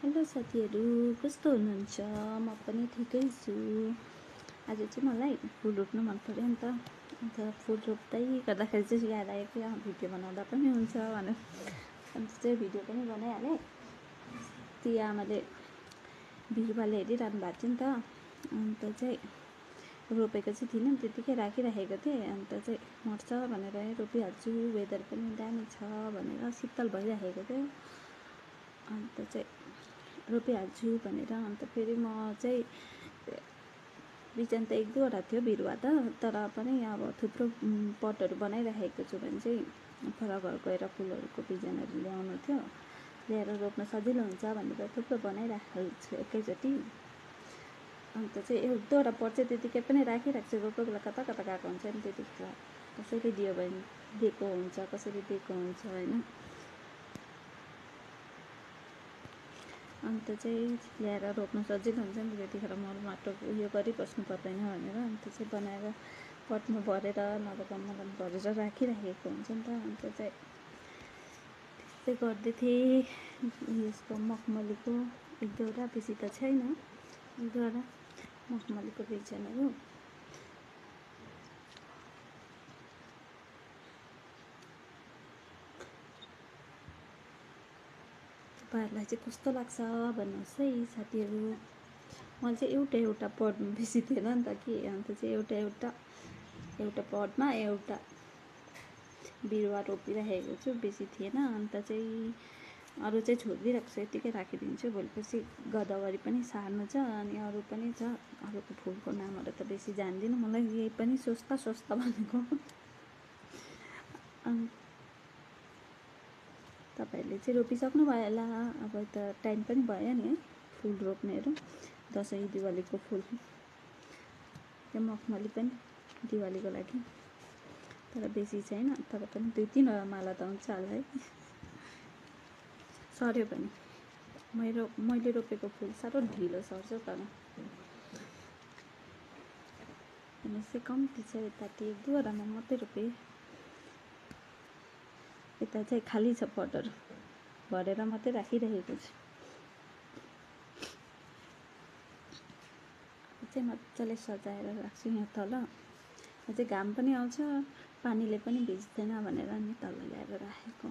Hello साथीहरू, कस्तो हुनुहुन्छ? म पनि ठिकै छु। आज चाहिँ मलाई फुल रोप्नु मन पर्यो नि त। अन्त फुल रोप्दै गर्दाखेरि चाहिँ याद आयो कि भिडियो बनाउँदा पनि हुन्छ भनेर अन्त चाहिँ भिडियो पनि बनाइहालेँ। ती आमाले बिरुवाले हेरिरहनु भएको थियो नि त। अन्त चाहिँ रोपेको चाहिँ थिइनँ, त्यतिकै राखिराखेको थिएँ। अन्त चाहिँ मर्छ भनेर रोपिहाल्छु, वेदर पनि दामी छ भनेर शीतल भइराखेको थियो। अन्त चाहिँ रोपिहाल्छु भनेर अन्त फेरि म चाहिँ बिजन त 1-2वटा थियो बिरुवा त, तर पनि अब थुप्रो पटहरू बनाइराखेको छु भने चाहिँ पर घर गएर फुलहरूको बिजनहरू ल्याउनु थियो, ल्याएर रोप्न सजिलो हुन्छ भनेर थुप्रो बनाइराखेको एकैचोटि। अन्त चाहिँ 1-2वटा पट चाहिँ त्यतिकै पनि राखिराख्छु, कोही कोही बेला कता कता गएको हुन्छ नि, त्यतिखेर कसैले दियो भने दिएको हुन्छ, कसैले दिएको हुन्छ होइन। अन्त चाहिँ ल्याएर रोप्नु सजिलो हुन्छ नि, त्यतिखेर मल माटो उयो गरिबस्नु पर्दैन भनेर अन्त चाहिँ बनाएर पटमा भरेर नभए गमलामा भरेर राखिराखेको हुन्छ नि त। अन्त चाहिँ त्यस्तै गर्दै थिएँ। यसको मखमलीको 1-2वटा, बेसी त छैन, 1-2वटा मखमलीको बिजनहरू। तपाईँहरूलाई चाहिँ कस्तो लाग्छ भन्नुहोस् है साथीहरू। मैले चाहिँ एउटा पट बेसी थिएन नि त कि, अन्त चाहिँ एउटा पटमा एउटा बिरुवा रोपिराखेको छु, बेसी थिएन। अन्त चाहिँ अरू चाहिँ छोडिदिइरहेको छु, यतिकै राखिदिन्छु। भोलिपर्सि गदावरी पनि सार्नु छ, अनि अरू पनि छ। अरूको फुलको नामहरू त बेसी जान्दिनँ, मलाई यही पनि सोच्दा भनेको। तपाईँहरूले चाहिँ रोपिसक्नु भयो होला, अब त टाइम पनि भयो नि है फुल रोप्नेहरू। दसैँ दिवालीको फुल, त्यो मखमली पनि दिवालीको लागि, तर बेसी छैन, तर पनि 2-3वटा माला त हुन्छ होला है। सर्यो भने मैले रोपेको फुल साह्रो ढिलो सर्छ, तर यसै कम्ती छ। यताति 1-2वटामा मात्रै रोपेँ। यता चाहिँ खाली छ, पटहरू भरेर मात्रै राखिरहेको छु। चाहिँ मजाले सजाएर राख्छु यहाँ तल। अझै घाम पनि आउँछ, पानीले पनि भिज्दैन भनेर नि तल ल्याएर राखेको।